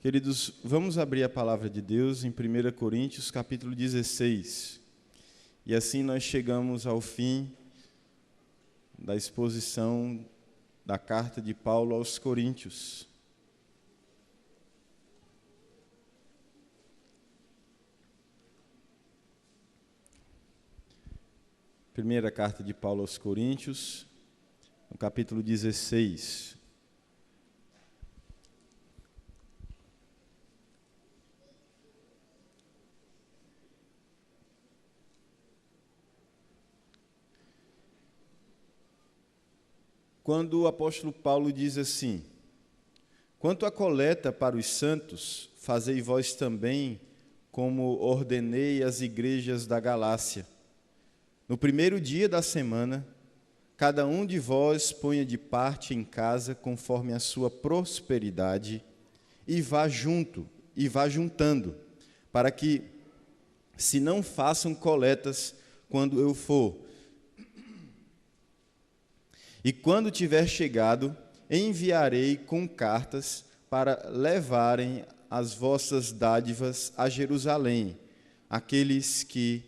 Queridos, vamos abrir a palavra de Deus em 1 Coríntios, capítulo 16. E assim nós chegamos ao fim da exposição da carta de Paulo aos Coríntios. Primeira carta de Paulo aos Coríntios, no capítulo 16. Quando o apóstolo Paulo diz assim: quanto à coleta para os santos, fazei vós também, como ordenei às igrejas da Galácia. No primeiro dia da semana, cada um de vós ponha de parte em casa, conforme a sua prosperidade, e vá juntando, para que se não façam coletas quando eu for. E quando tiver chegado, enviarei com cartas para levarem as vossas dádivas a Jerusalém, aqueles que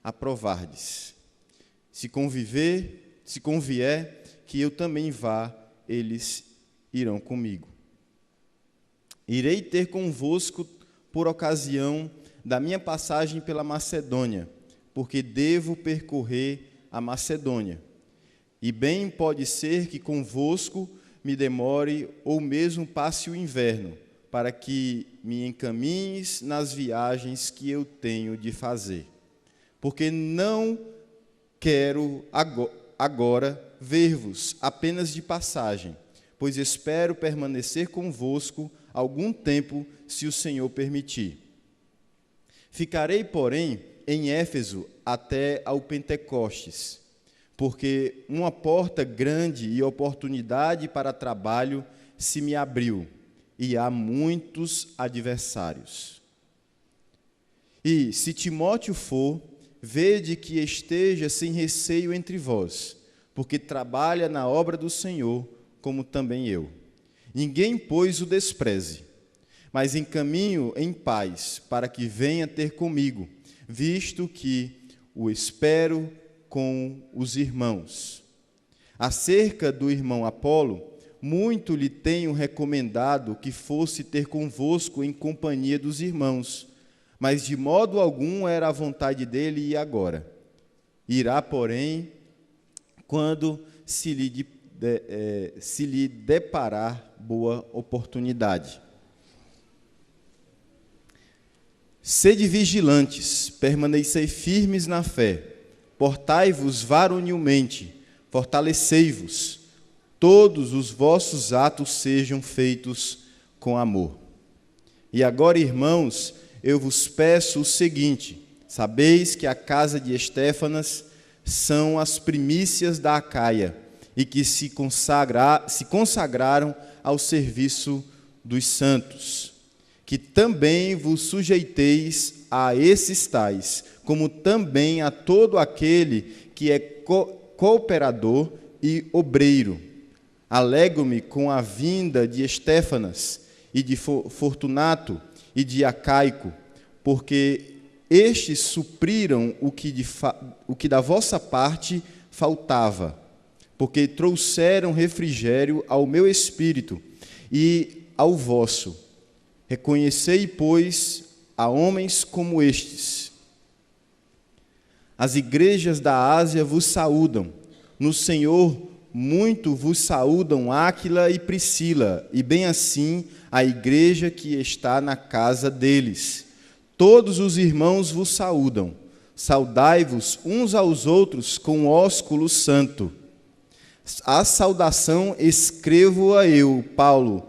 aprovardes. Se convier, que eu também vá, eles irão comigo. Irei ter convosco por ocasião da minha passagem pela Macedônia, porque devo percorrer a Macedônia. E bem pode ser que convosco me demore ou mesmo passe o inverno, para que me encaminhes nas viagens que eu tenho de fazer. Porque não quero agora ver-vos apenas de passagem, pois espero permanecer convosco algum tempo, se o Senhor permitir. Ficarei, porém, em Éfeso até ao Pentecostes, porque uma porta grande e oportunidade para trabalho se me abriu, e há muitos adversários. E, se Timóteo for, vede que esteja sem receio entre vós, porque trabalha na obra do Senhor, como também eu. Ninguém, pois, o despreze, mas encaminho em paz, para que venha ter comigo, visto que o espero com os irmãos. Acerca do irmão Apolo, muito lhe tenho recomendado que fosse ter convosco em companhia dos irmãos, mas de modo algum era a vontade dele ir agora. Irá, porém, quando se lhe deparar boa oportunidade. Sede vigilantes, permanecei firmes na fé, portai-vos varonilmente, fortalecei-vos, todos os vossos atos sejam feitos com amor. E agora, irmãos, eu vos peço o seguinte: sabeis que a casa de Estéfanas são as primícias da Acaia, e que se consagraram ao serviço dos santos, que também vos sujeiteis a esses tais, como também a todo aquele que é cooperador e obreiro. Alegro-me com a vinda de Estéfanas e de Fortunato e de Acaico, porque estes supriram o que da vossa parte faltava, porque trouxeram refrigério ao meu espírito e ao vosso. Reconhecei, pois, a homens como estes. As igrejas da Ásia vos saúdam. No Senhor muito vos saúdam Áquila e Priscila, e bem assim a igreja que está na casa deles. Todos os irmãos vos saúdam. Saudai-vos uns aos outros com ósculo santo. A saudação escrevo-a eu, Paulo,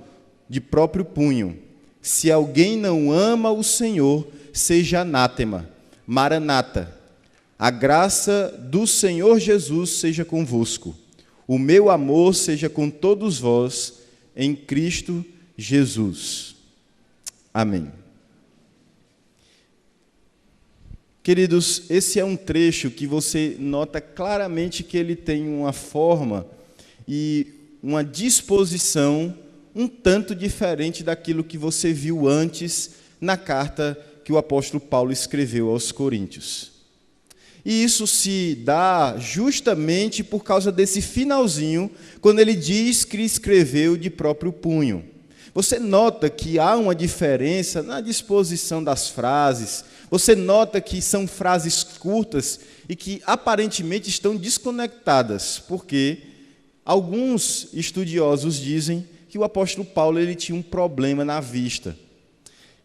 de próprio punho. Se alguém não ama o Senhor, seja anátema. Maranata. A graça do Senhor Jesus seja convosco. O meu amor seja com todos vós, em Cristo Jesus. Amém. Queridos, esse é um trecho que você nota claramente que ele tem uma forma e uma disposição um tanto diferente daquilo que você viu antes na carta que o apóstolo Paulo escreveu aos Coríntios. E isso se dá justamente por causa desse finalzinho, quando ele diz que escreveu de próprio punho. Você nota que há uma diferença na disposição das frases, você nota que são frases curtas e que aparentemente estão desconectadas, porque alguns estudiosos dizem que o apóstolo Paulo ele tinha um problema na vista.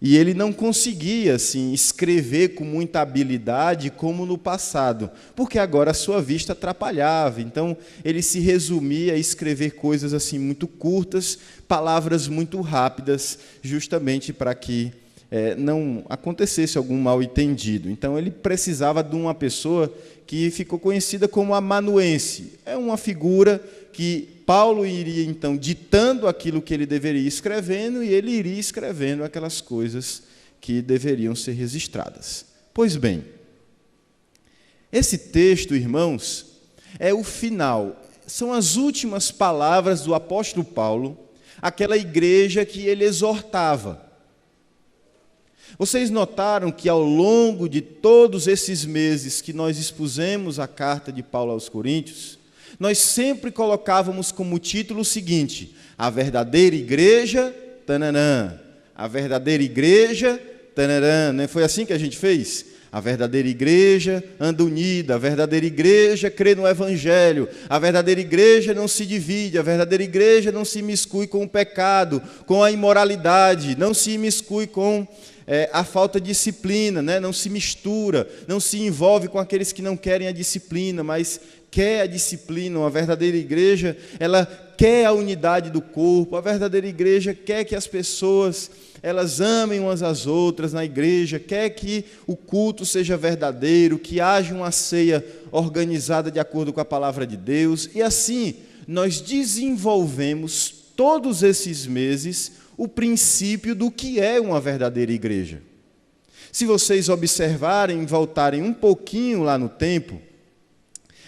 E ele não conseguia assim, escrever com muita habilidade como no passado, porque agora a sua vista atrapalhava. Então, ele se resumia a escrever coisas assim muito curtas, palavras muito rápidas, justamente para que não acontecesse algum mal-entendido. Então, ele precisava de uma pessoa que ficou conhecida como amanuense. É uma figura que Paulo iria, então, ditando aquilo que ele deveria ir escrevendo, e ele iria escrevendo aquelas coisas que deveriam ser registradas. Pois bem, esse texto, irmãos, é o final, são as últimas palavras do apóstolo Paulo, àquela igreja que ele exortava. Vocês notaram que ao longo de todos esses meses que nós expusemos a carta de Paulo aos Coríntios, nós sempre colocávamos como título o seguinte: a verdadeira igreja, tananã. A verdadeira igreja, tananã. Não foi assim que a gente fez? A verdadeira igreja anda unida, a verdadeira igreja crê no Evangelho, a verdadeira igreja não se divide, a verdadeira igreja não se imiscui com o pecado, com a imoralidade, não se imiscui com a falta de disciplina, né? Não se mistura, não se envolve com aqueles que não querem a disciplina, mas quer a disciplina. A verdadeira igreja, ela quer a unidade do corpo, a verdadeira igreja quer que as pessoas elas amem umas às outras na igreja, quer que o culto seja verdadeiro, que haja uma ceia organizada de acordo com a palavra de Deus, e assim nós desenvolvemos todos esses meses o princípio do que é uma verdadeira igreja. Se vocês observarem, voltarem um pouquinho lá no tempo,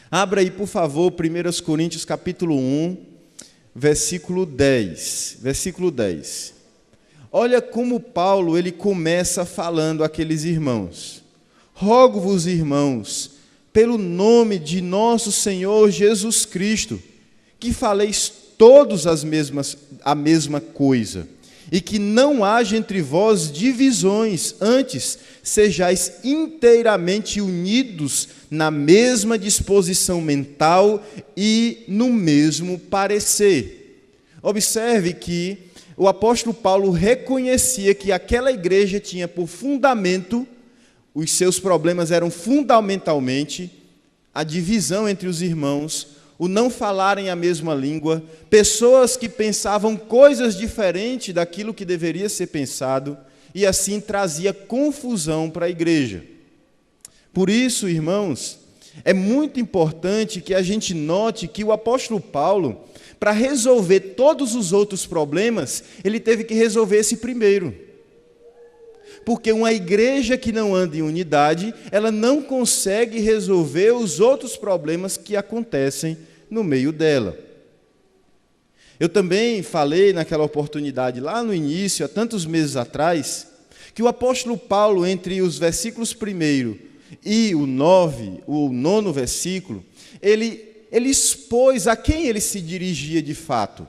abra aí, por favor, 1 Coríntios capítulo 1, versículo 10. Versículo 10. Olha como Paulo ele começa falando àqueles irmãos. Rogo-vos, irmãos, pelo nome de nosso Senhor Jesus Cristo, que faleis todos a mesma coisa, e que não haja entre vós divisões, antes sejais inteiramente unidos na mesma disposição mental e no mesmo parecer. Observe que o apóstolo Paulo reconhecia que aquela igreja tinha por fundamento, os seus problemas eram fundamentalmente a divisão entre os irmãos, o não falarem a mesma língua, pessoas que pensavam coisas diferentes daquilo que deveria ser pensado, e assim trazia confusão para a igreja. Por isso, irmãos, é muito importante que a gente note que o apóstolo Paulo, para resolver todos os outros problemas, ele teve que resolver esse primeiro. Porque uma igreja que não anda em unidade, ela não consegue resolver os outros problemas que acontecem no meio dela. Eu também falei naquela oportunidade, lá no início, há tantos meses atrás, que o apóstolo Paulo, entre os versículos 1 e o 9º versículo, ele expôs a quem ele se dirigia de fato.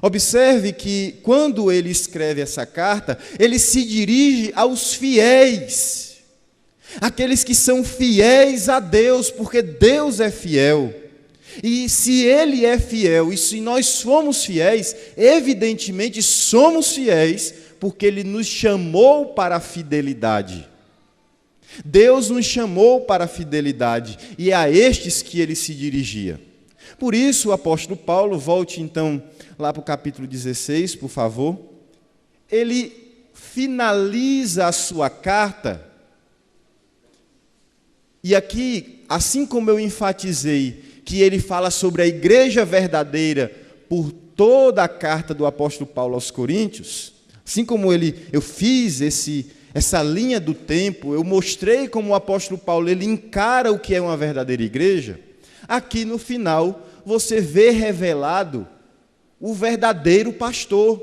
Observe que, quando ele escreve essa carta, ele se dirige aos fiéis, aqueles que são fiéis a Deus, porque Deus é fiel. E se Ele é fiel, e se nós somos fiéis, evidentemente somos fiéis, porque Ele nos chamou para a fidelidade. Deus nos chamou para a fidelidade, e é a estes que Ele se dirigia. Por isso, o apóstolo Paulo, volte então lá para o capítulo 16, por favor. Ele finaliza a sua carta, e aqui, assim como eu enfatizei, que ele fala sobre a igreja verdadeira por toda a carta do apóstolo Paulo aos Coríntios, assim como eu fiz essa linha do tempo, eu mostrei como o apóstolo Paulo ele encara o que é uma verdadeira igreja, aqui no final você vê revelado o verdadeiro pastor.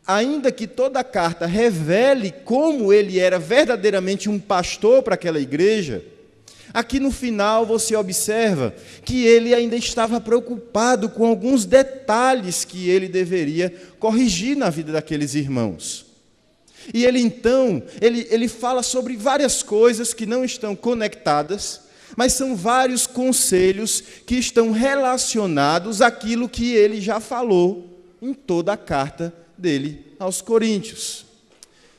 Ainda que toda a carta revele como ele era verdadeiramente um pastor para aquela igreja, aqui no final você observa que ele ainda estava preocupado com alguns detalhes que ele deveria corrigir na vida daqueles irmãos. E ele então, ele fala sobre várias coisas que não estão conectadas, mas são vários conselhos que estão relacionados àquilo que ele já falou em toda a carta dele aos Coríntios.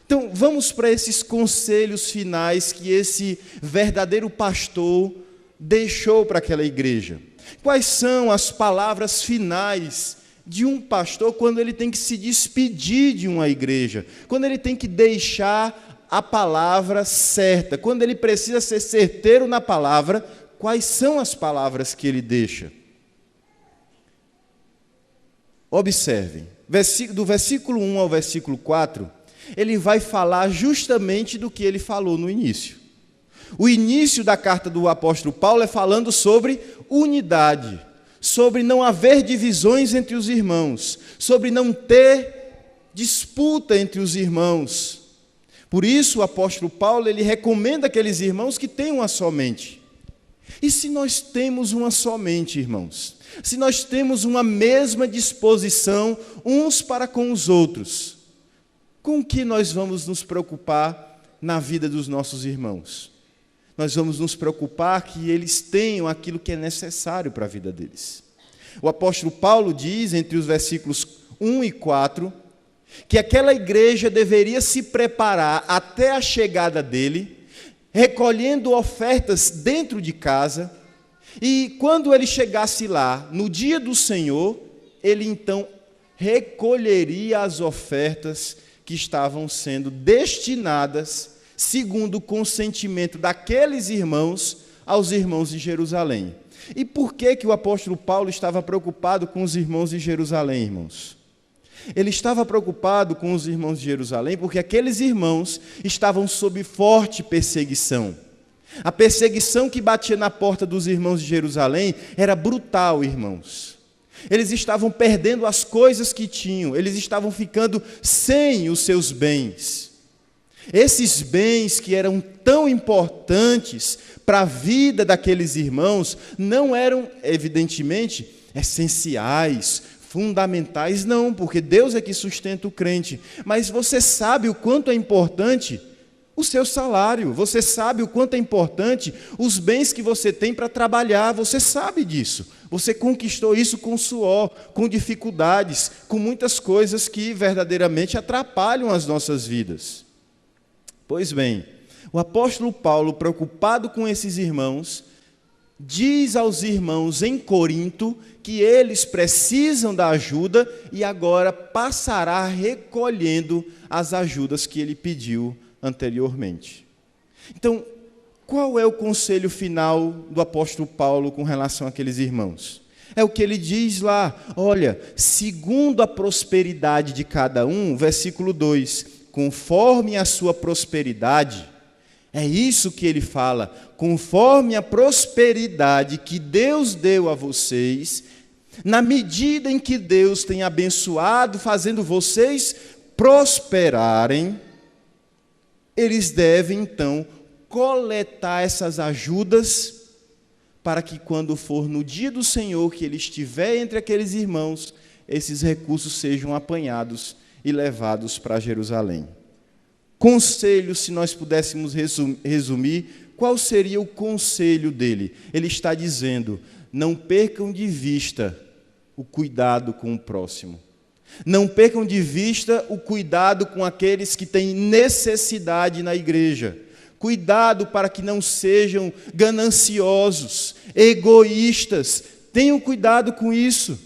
Então, vamos para esses conselhos finais que esse verdadeiro pastor deixou para aquela igreja. Quais são as palavras finais de um pastor quando ele tem que se despedir de uma igreja, quando ele tem que deixar a palavra certa, quando ele precisa ser certeiro na palavra? Quais são as palavras que ele deixa? Observem, do versículo 1 ao versículo 4, ele vai falar justamente do que ele falou no início. O início da carta do apóstolo Paulo é falando sobre unidade, sobre não haver divisões entre os irmãos, sobre não ter disputa entre os irmãos. Por isso o apóstolo Paulo, ele recomenda aqueles irmãos que tenham uma só mente. E se nós temos uma só mente, irmãos? Se nós temos uma mesma disposição uns para com os outros, com o que nós vamos nos preocupar na vida dos nossos irmãos? Nós vamos nos preocupar que eles tenham aquilo que é necessário para a vida deles. O apóstolo Paulo diz, entre os versículos 1 e 4, que aquela igreja deveria se preparar até a chegada dele, recolhendo ofertas dentro de casa, e quando ele chegasse lá, no dia do Senhor, ele então recolheria as ofertas que estavam sendo destinadas, segundo o consentimento daqueles irmãos, aos irmãos de Jerusalém. E por que o apóstolo Paulo estava preocupado com os irmãos de Jerusalém, irmãos? Ele estava preocupado com os irmãos de Jerusalém porque aqueles irmãos estavam sob forte perseguição. A perseguição que batia na porta dos irmãos de Jerusalém era brutal, irmãos. Eles estavam perdendo as coisas que tinham, eles estavam ficando sem os seus bens. Esses bens que eram tão importantes para a vida daqueles irmãos não eram, evidentemente, essenciais, fundamentais, não, porque Deus é que sustenta o crente. Mas você sabe o quanto é importante o seu salário, você sabe o quanto é importante os bens que você tem para trabalhar, você sabe disso. Você conquistou isso com suor, com dificuldades, com muitas coisas que verdadeiramente atrapalham as nossas vidas. Pois bem, o apóstolo Paulo, preocupado com esses irmãos, diz aos irmãos em Corinto que eles precisam da ajuda e agora passará recolhendo as ajudas que ele pediu anteriormente. Então, qual é o conselho final do apóstolo Paulo com relação àqueles irmãos? É o que ele diz lá, olha, segundo a prosperidade de cada um, versículo 2, conforme a sua prosperidade, é isso que ele fala, conforme a prosperidade que Deus deu a vocês, na medida em que Deus tem abençoado, fazendo vocês prosperarem, eles devem então coletar essas ajudas para que quando for no dia do Senhor que ele estiver entre aqueles irmãos, esses recursos sejam apanhados e levados para Jerusalém. Conselho, se nós pudéssemos resumir, qual seria o conselho dele? Ele está dizendo, não percam de vista o cuidado com o próximo. Não percam de vista o cuidado com aqueles que têm necessidade na igreja. Cuidado para que não sejam gananciosos, egoístas. Tenham cuidado com isso.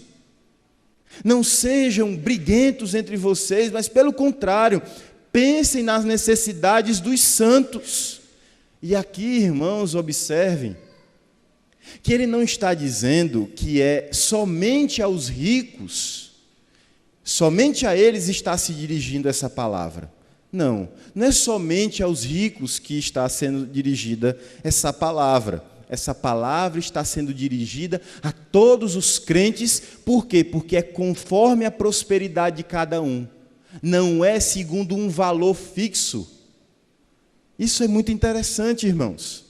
Não sejam briguentos entre vocês, mas pelo contrário, pensem nas necessidades dos santos. E aqui, irmãos, observem que ele não está dizendo que é somente aos ricos, somente a eles está se dirigindo essa palavra. Não, não é somente aos ricos que está sendo dirigida essa palavra. essa palavra está sendo dirigida a todos os crentes. Por quê? Porque é conforme a prosperidade de cada um. Não é segundo um valor fixo. Isso é muito interessante, irmãos.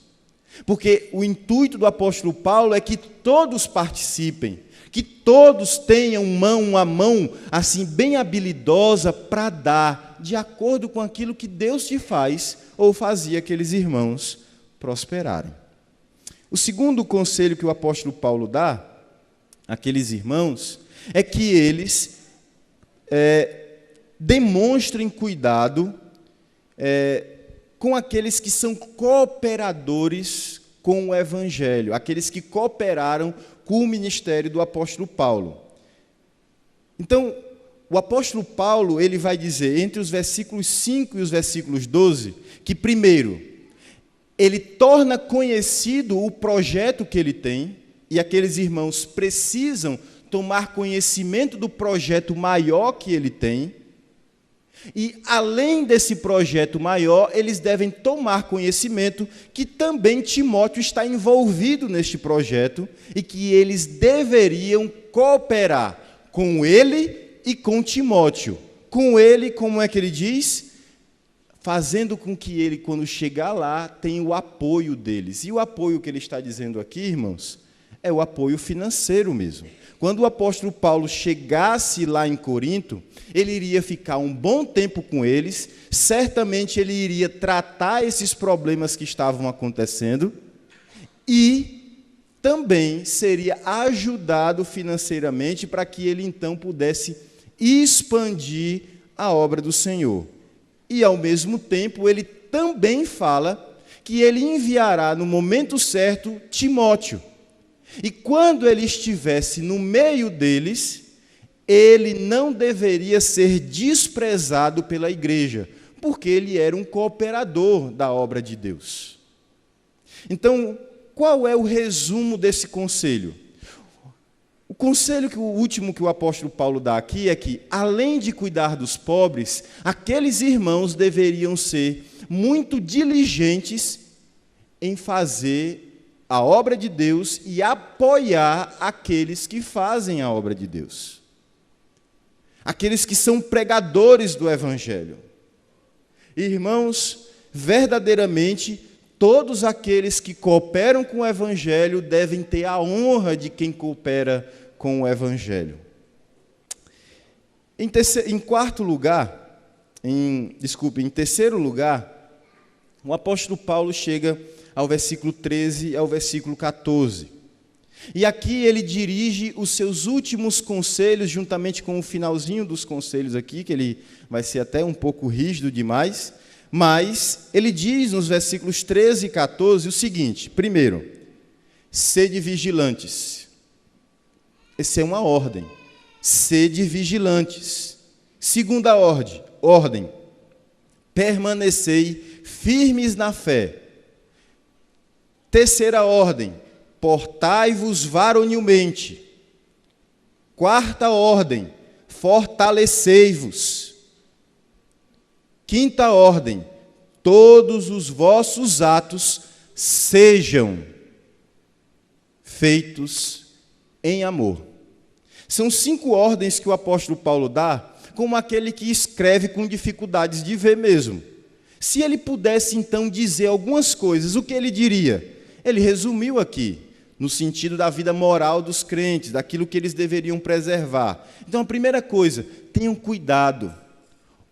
Porque o intuito do apóstolo Paulo é que todos participem, que todos tenham uma mão assim bem habilidosa para dar, de acordo com aquilo que Deus te faz ou fazia aqueles irmãos prosperarem. O segundo conselho que o apóstolo Paulo dá àqueles irmãos é que eles demonstrem cuidado com aqueles que são cooperadores com o Evangelho, aqueles que cooperaram com o ministério do apóstolo Paulo. Então, o apóstolo Paulo, ele vai dizer, entre os versículos 5 e os versículos 12, que primeiro, ele torna conhecido o projeto que ele tem, e aqueles irmãos precisam tomar conhecimento do projeto maior que ele tem, e além desse projeto maior, eles devem tomar conhecimento que também Timóteo está envolvido neste projeto e que eles deveriam cooperar com ele e com Timóteo. Com ele, como é que ele diz? Fazendo com que ele, quando chegar lá, tenha o apoio deles. E o apoio que ele está dizendo aqui, irmãos, é o apoio financeiro mesmo. Quando o apóstolo Paulo chegasse lá em Corinto, ele iria ficar um bom tempo com eles, certamente ele iria tratar esses problemas que estavam acontecendo e também seria ajudado financeiramente para que ele então pudesse expandir a obra do Senhor. E ao mesmo tempo ele também fala que ele enviará no momento certo Timóteo. E quando ele estivesse no meio deles, ele não deveria ser desprezado pela igreja, porque ele era um cooperador da obra de Deus. Então, qual é o resumo desse conselho? O conselho último que o apóstolo Paulo dá aqui é que, além de cuidar dos pobres, aqueles irmãos deveriam ser muito diligentes em fazer a obra de Deus e apoiar aqueles que fazem a obra de Deus. Aqueles que são pregadores do Evangelho. Irmãos, verdadeiramente, todos aqueles que cooperam com o Evangelho devem ter a honra de quem coopera com o Evangelho. Em terceiro lugar, o apóstolo Paulo chega ao versículo 13 e ao versículo 14. E aqui ele dirige os seus últimos conselhos, juntamente com o finalzinho dos conselhos aqui, que ele vai ser até um pouco rígido demais, mas ele diz nos versículos 13 e 14 o seguinte: primeiro, sede vigilantes. Essa é uma ordem. Sede vigilantes. Segunda ordem, permanecei firmes na fé. Terceira ordem, portai-vos varonilmente. Quarta ordem, fortalecei-vos. Quinta ordem, todos os vossos atos sejam feitos em amor. São 5 ordens que o apóstolo Paulo dá, como aquele que escreve com dificuldades de ver mesmo. Se ele pudesse, então, dizer algumas coisas, o que ele diria? Ele resumiu aqui, no sentido da vida moral dos crentes, daquilo que eles deveriam preservar. Então, a primeira coisa, tenham cuidado.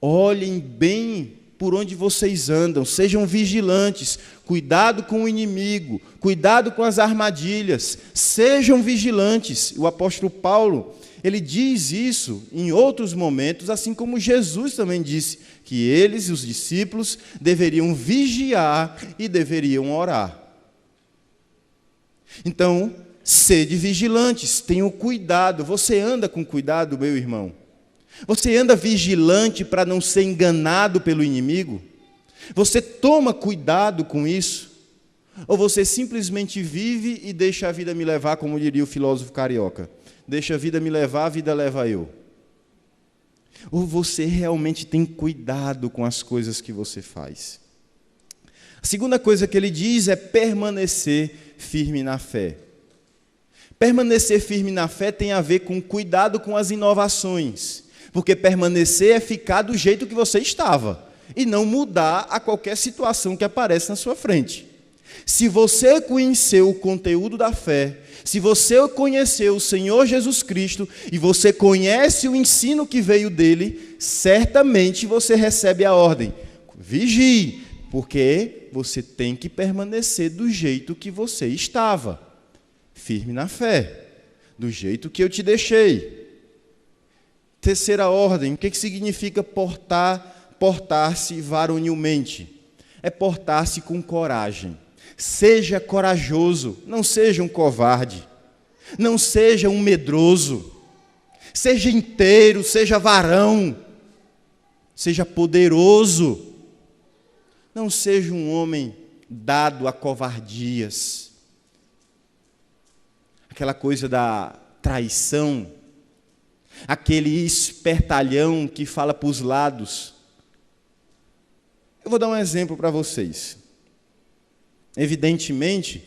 Olhem bem por onde vocês andam, sejam vigilantes, cuidado com o inimigo, cuidado com as armadilhas, sejam vigilantes. O apóstolo Paulo, ele diz isso em outros momentos, assim como Jesus também disse, que eles, os discípulos, deveriam vigiar e deveriam orar. Então, sede vigilantes, tenham cuidado. Você anda com cuidado, meu irmão? Você anda vigilante para não ser enganado pelo inimigo? Você toma cuidado com isso? Ou você simplesmente vive e deixa a vida me levar, como diria o filósofo carioca? Deixa a vida me levar, a vida leva eu. Ou você realmente tem cuidado com as coisas que você faz? A segunda coisa que ele diz é permanecer firme na fé. Permanecer firme na fé tem a ver com cuidado com as inovações, porque permanecer é ficar do jeito que você estava e não mudar a qualquer situação que aparece na sua frente. Se você conheceu o conteúdo da fé, se você conheceu o Senhor Jesus Cristo e você conhece o ensino que veio dele, certamente você recebe a ordem: vigie, porque você tem que permanecer do jeito que você estava. Firme na fé, do jeito que eu te deixei. Terceira ordem, o que significa portar-se varonilmente? É portar-se com coragem. Seja corajoso, não seja um covarde, não seja um medroso, seja inteiro, seja varão, seja poderoso, não seja um homem dado a covardias. Aquela coisa da traição, aquele espertalhão que fala para os lados. Eu vou dar um exemplo para vocês. Evidentemente,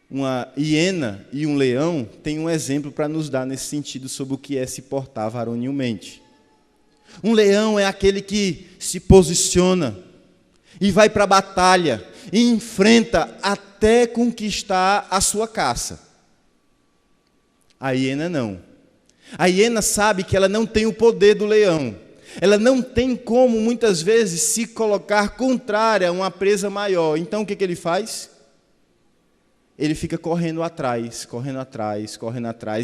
uma hiena e um leão têm um exemplo para nos dar nesse sentido sobre o que é se portar varonilmente. Um leão é aquele que se posiciona e vai para a batalha e enfrenta até conquistar a sua caça. A hiena não. A hiena sabe que ela não tem o poder do leão. Ela não tem como, muitas vezes, se colocar contrária a uma presa maior. Então, o que ele faz? Ele fica correndo atrás,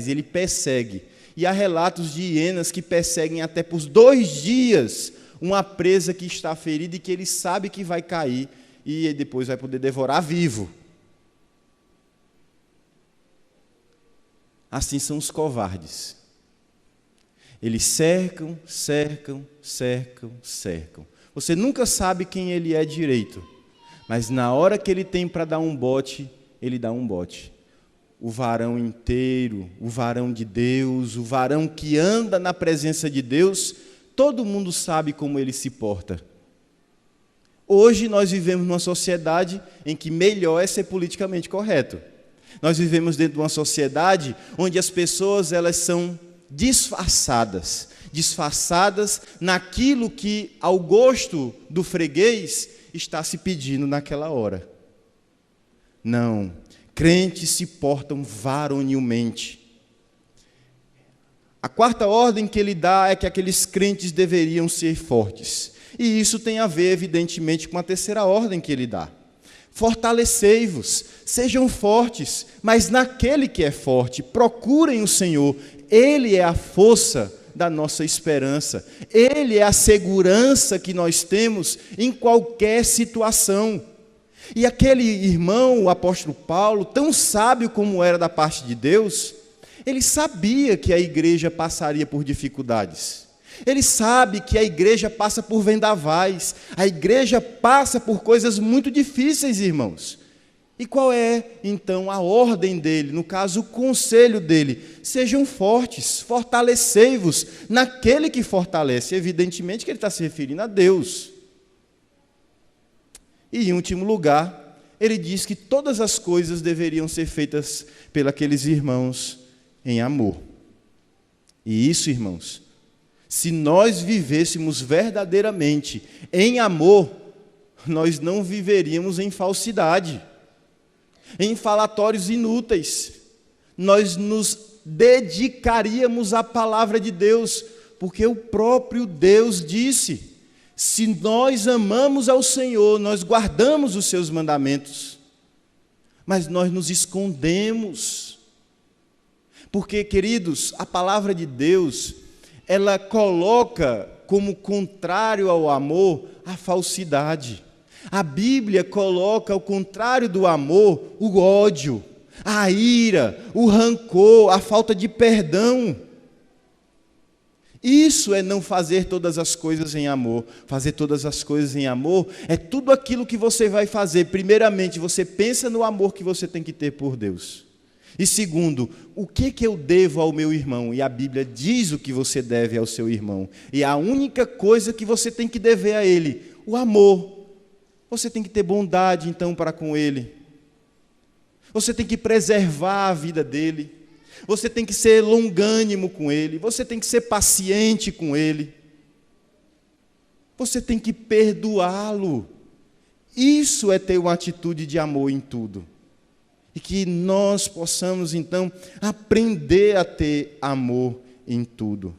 e ele persegue. E há relatos de hienas que perseguem até por 2 dias uma presa que está ferida e que ele sabe que vai cair e depois vai poder devorar vivo. Assim são os covardes. Eles cercam. Você nunca sabe quem ele é direito, mas na hora que ele tem para dar um bote, ele dá um bote. O varão inteiro, o varão de Deus, o varão que anda na presença de Deus, todo mundo sabe como ele se porta. Hoje nós vivemos numa sociedade em que melhor é ser politicamente correto. Nós vivemos dentro de uma sociedade onde as pessoas elas são disfarçadas naquilo que, ao gosto do freguês, está se pedindo naquela hora. Não, crentes se portam varonilmente. A quarta ordem que ele dá é que aqueles crentes deveriam ser fortes. E isso tem a ver, evidentemente, com a terceira ordem que ele dá. Fortalecei-vos, sejam fortes, mas naquele que é forte, procurem o Senhor. Ele é a força da nossa esperança. Ele é a segurança que nós temos em qualquer situação. E aquele irmão, o apóstolo Paulo, tão sábio como era da parte de Deus, ele sabia que a igreja passaria por dificuldades. Ele sabe que a igreja passa por vendavais, a igreja passa por coisas muito difíceis, irmãos. E qual é, então, a ordem dele, no caso, o conselho dele? Sejam fortes, fortalecei-vos naquele que fortalece. Evidentemente que ele está se referindo a Deus. E, em último lugar, ele diz que todas as coisas deveriam ser feitas pelos irmãos em amor. E isso, irmãos, se nós vivêssemos verdadeiramente em amor, nós não viveríamos em falsidade, em falatórios inúteis. Nós nos dedicaríamos à palavra de Deus, porque o próprio Deus disse: se nós amamos ao Senhor, nós guardamos os seus mandamentos, mas nós nos escondemos. Porque, queridos, a palavra de Deus, ela coloca como contrário ao amor a falsidade. A Bíblia coloca ao contrário do amor o ódio, a ira, o rancor, a falta de perdão. Isso é não fazer todas as coisas em amor. Fazer todas as coisas em amor é tudo aquilo que você vai fazer. Primeiramente, você pensa no amor que você tem que ter por Deus. E segundo, o que eu devo ao meu irmão? E a Bíblia diz o que você deve ao seu irmão. E a única coisa que você tem que dever a ele, o amor. Você tem que ter bondade, então, para com ele. Você tem que preservar a vida dele. Você tem que ser longânimo com ele. Você tem que ser paciente com ele. Você tem que perdoá-lo. Isso é ter uma atitude de amor em tudo. E que nós possamos, então, aprender a ter amor em tudo.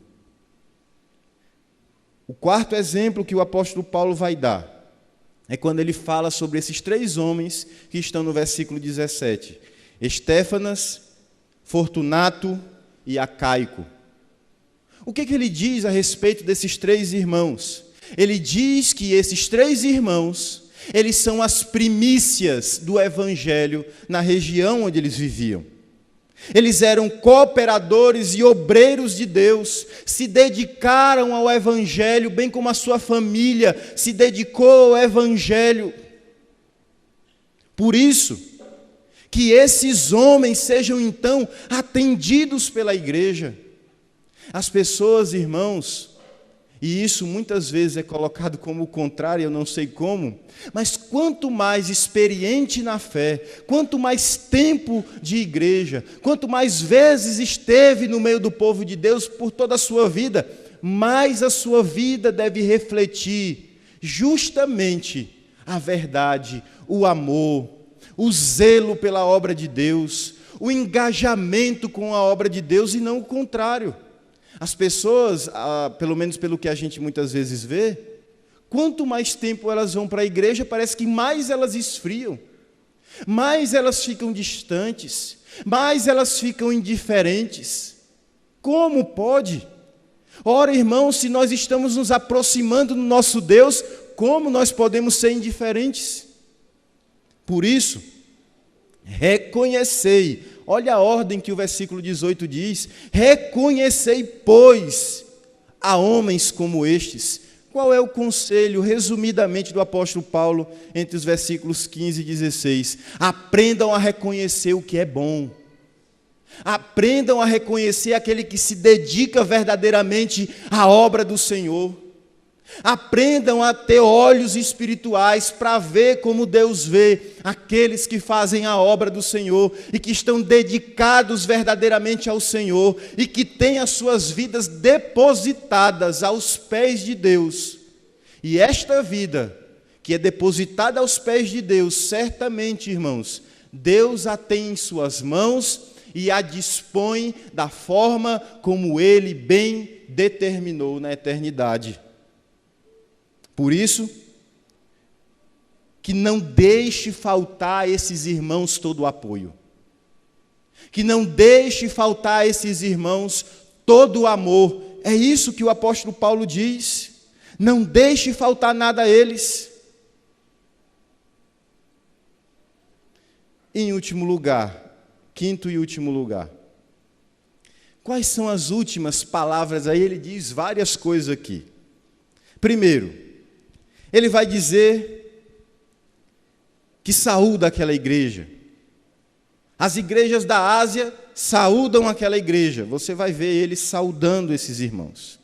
O quarto exemplo que o apóstolo Paulo vai dar é quando ele fala sobre esses 3 homens que estão no versículo 17. Estéfanas, Fortunato e Acaico. O que ele diz a respeito desses 3 irmãos? Ele diz que esses 3 irmãos, eles são as primícias do evangelho na região onde eles viviam. Eles eram cooperadores e obreiros de Deus, se dedicaram ao evangelho, bem como a sua família se dedicou ao evangelho. Por isso, que esses homens sejam então atendidos pela igreja. As pessoas, irmãos, e isso muitas vezes é colocado como o contrário, eu não sei como, mas quanto mais experiente na fé, quanto mais tempo de igreja, quanto mais vezes esteve no meio do povo de Deus por toda a sua vida, mais a sua vida deve refletir justamente a verdade, o amor, o zelo pela obra de Deus, o engajamento com a obra de Deus e não o contrário. As pessoas, pelo menos pelo que a gente muitas vezes vê, quanto mais tempo elas vão para a igreja, parece que mais elas esfriam, mais elas ficam distantes, mais elas ficam indiferentes. Como pode? Ora, irmãos, se nós estamos nos aproximando do nosso Deus, como nós podemos ser indiferentes? Por isso, reconhecei. Olha a ordem que o versículo 18 diz: reconhecei, pois, a homens como estes. Qual é o conselho, resumidamente, do apóstolo Paulo, entre os versículos 15 e 16? Aprendam a reconhecer o que é bom. Aprendam a reconhecer aquele que se dedica verdadeiramente à obra do Senhor. Aprendam a ter olhos espirituais para ver como Deus vê aqueles que fazem a obra do Senhor e que estão dedicados verdadeiramente ao Senhor e que têm as suas vidas depositadas aos pés de Deus. E esta vida que é depositada aos pés de Deus, certamente, irmãos, Deus a tem em suas mãos e a dispõe da forma como Ele bem determinou na eternidade. Por isso, que não deixe faltar a esses irmãos todo o apoio. Que não deixe faltar a esses irmãos todo o amor. É isso que o apóstolo Paulo diz. Não deixe faltar nada a eles. Em último lugar, quinto e último lugar. Quais são as últimas palavras? Aí ele diz várias coisas aqui. Primeiro, ele vai dizer que saúda aquela igreja. As igrejas da Ásia saúdam aquela igreja. Você vai ver ele saudando esses irmãos.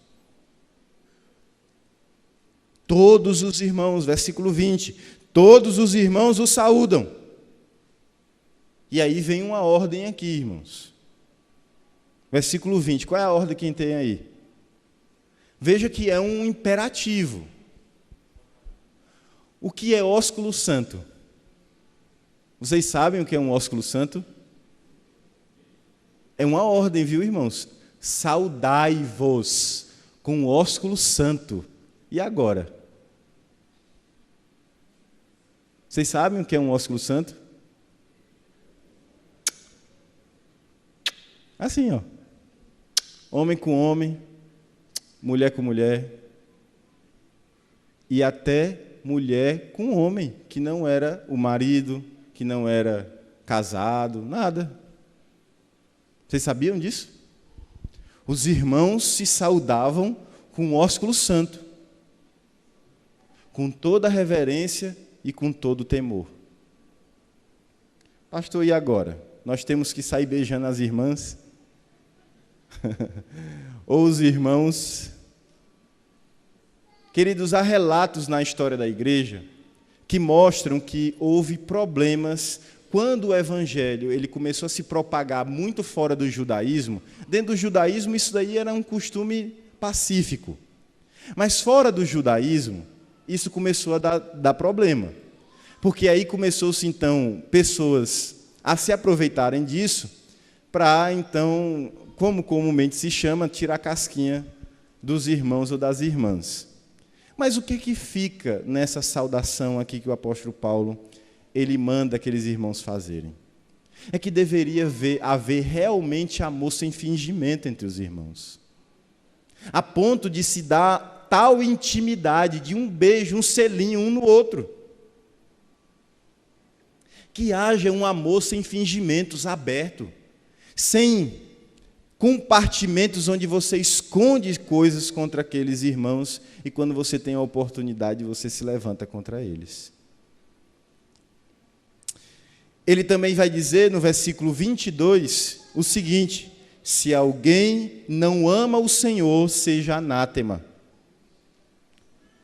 Todos os irmãos, versículo 20, todos os irmãos o saúdam. E aí vem uma ordem aqui, irmãos. Versículo 20, qual é a ordem que tem aí? Veja que é um imperativo. O que é ósculo santo? Vocês sabem o que é um ósculo santo? É uma ordem, viu, irmãos? Saudai-vos com o ósculo santo. E agora? Vocês sabem o que é um ósculo santo? Assim, ó. Homem com homem, mulher com mulher. E até mulher com homem, que não era o marido, que não era casado, nada. Vocês sabiam disso? Os irmãos se saudavam com o ósculo santo, com toda a reverência e com todo o temor. Pastor, e agora? Nós temos que sair beijando as irmãs? Ou os irmãos? Queridos, há relatos na história da igreja que mostram que houve problemas quando o evangelho ele começou a se propagar muito fora do judaísmo, dentro do judaísmo isso daí era um costume pacífico. Mas fora do judaísmo, isso começou a dar problema. Porque aí começou-se, então, pessoas a se aproveitarem disso para, então, como comumente se chama, tirar a casquinha dos irmãos ou das irmãs. Mas o que fica nessa saudação aqui que o apóstolo Paulo ele manda aqueles irmãos fazerem? É que deveria haver realmente amor sem fingimento entre os irmãos, a ponto de se dar tal intimidade, de um beijo, um selinho um no outro, que haja um amor sem fingimentos, aberto, sem compartimentos onde você esconde coisas contra aqueles irmãos e quando você tem a oportunidade você se levanta contra eles. Ele também vai dizer no versículo 22 o seguinte: se alguém não ama o Senhor, seja anátema.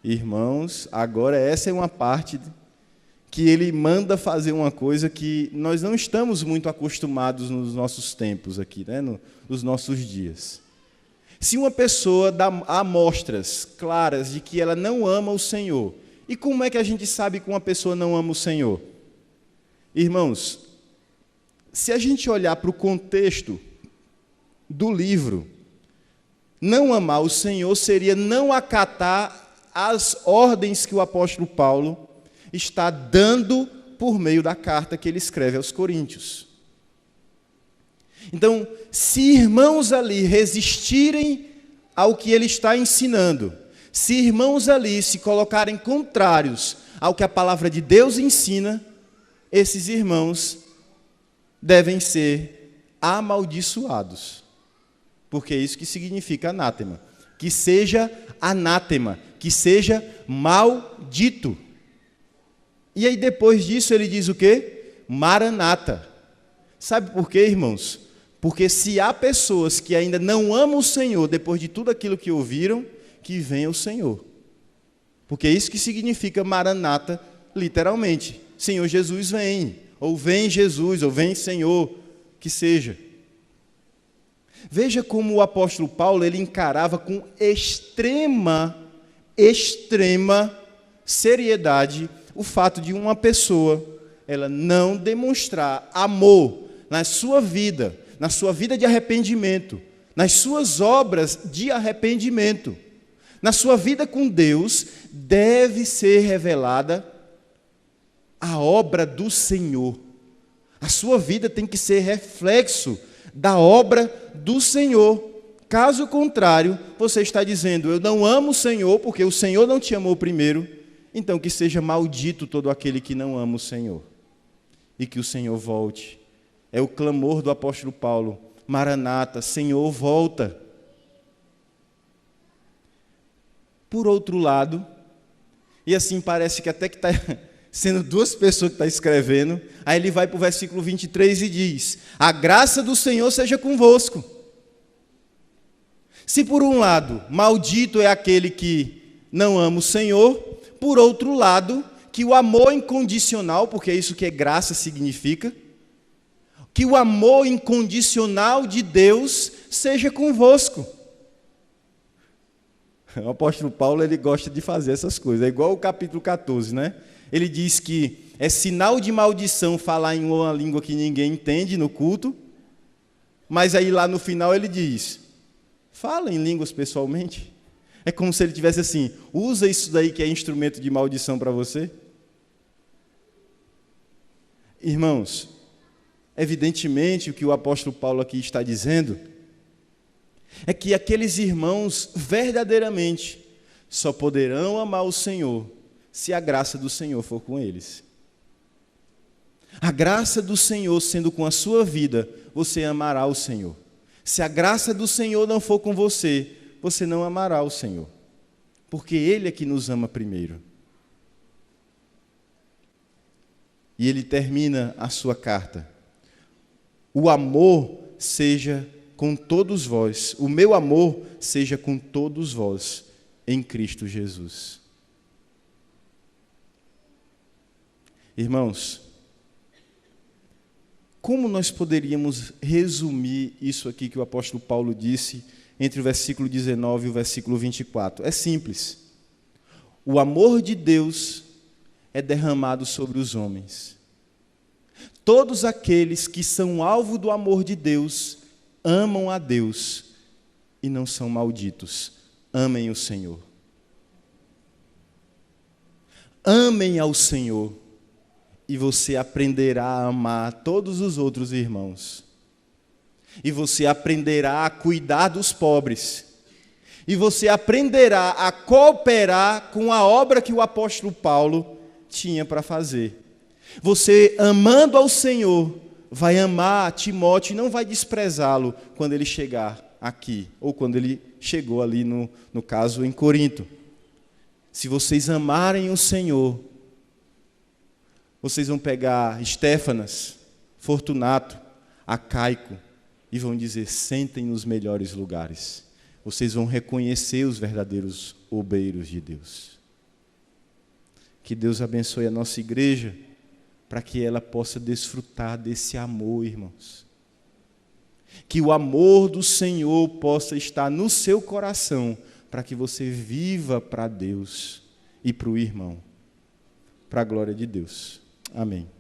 Irmãos, agora essa é uma parte que ele manda fazer uma coisa que nós não estamos muito acostumados nos nossos tempos aqui, né? Nos nossos dias. Se uma pessoa dá amostras claras de que ela não ama o Senhor, e como é que a gente sabe que uma pessoa não ama o Senhor? Irmãos, se a gente olhar para o contexto do livro, não amar o Senhor seria não acatar as ordens que o apóstolo Paulo está dando por meio da carta que ele escreve aos Coríntios. Então, se irmãos ali resistirem ao que ele está ensinando, se irmãos ali se colocarem contrários ao que a palavra de Deus ensina, esses irmãos devem ser amaldiçoados, porque é isso que significa anátema, que seja anátema, que seja maldito. E aí depois disso ele diz o quê? Maranata. Sabe por quê, irmãos? Porque se há pessoas que ainda não amam o Senhor, depois de tudo aquilo que ouviram, que venha o Senhor. Porque é isso que significa Maranata, literalmente. Senhor Jesus vem, ou vem Jesus, ou vem Senhor, que seja. Veja como o apóstolo Paulo ele encarava com extrema seriedade o fato de uma pessoa ela não demonstrar amor na sua vida de arrependimento, nas suas obras de arrependimento, na sua vida com Deus, deve ser revelada a obra do Senhor. A sua vida tem que ser reflexo da obra do Senhor. Caso contrário, você está dizendo, eu não amo o Senhor, porque o Senhor não te amou primeiro, então que seja maldito todo aquele que não ama o Senhor. E que o Senhor volte. É o clamor do apóstolo Paulo. Maranata, Senhor, volta. Por outro lado, e assim parece que até que está sendo duas pessoas que estão escrevendo, aí ele vai para o versículo 23 e diz, a graça do Senhor seja convosco. Se por um lado, maldito é aquele que não ama o Senhor, por outro lado, que o amor incondicional, porque é isso que graça significa, que o amor incondicional de Deus seja convosco. O apóstolo Paulo ele gosta de fazer essas coisas, é igual o capítulo 14, né? Ele diz que é sinal de maldição falar em uma língua que ninguém entende no culto, mas aí lá no final ele diz, fala em línguas pessoalmente. É como se ele tivesse assim, usa isso daí que é instrumento de maldição para você. Irmãos, evidentemente o que o apóstolo Paulo aqui está dizendo é que aqueles irmãos verdadeiramente só poderão amar o Senhor se a graça do Senhor for com eles. A graça do Senhor sendo com a sua vida, você amará o Senhor. Se a graça do Senhor não for com você, você não amará o Senhor. Porque Ele é que nos ama primeiro. E ele termina a sua carta. O amor seja com todos vós, o meu amor seja com todos vós, em Cristo Jesus. Irmãos, como nós poderíamos resumir isso aqui que o apóstolo Paulo disse entre o versículo 19 e o versículo 24? É simples. O amor de Deus é derramado sobre os homens. Todos aqueles que são alvo do amor de Deus amam a Deus e não são malditos. Amem o Senhor. Amem ao Senhor e você aprenderá a amar todos os outros irmãos. E você aprenderá a cuidar dos pobres. E você aprenderá a cooperar com a obra que o apóstolo Paulo tinha para fazer. Você, amando ao Senhor, vai amar Timóteo e não vai desprezá-lo quando ele chegar aqui, ou quando ele chegou ali, no caso, em Corinto. Se vocês amarem o Senhor, vocês vão pegar Estéfanas, Fortunato, Acaico, e vão dizer, sentem nos melhores lugares. Vocês vão reconhecer os verdadeiros obreiros de Deus. Que Deus abençoe a nossa igreja, para que ela possa desfrutar desse amor, irmãos. Que o amor do Senhor possa estar no seu coração, para que você viva para Deus e para o irmão. Para a glória de Deus. Amém.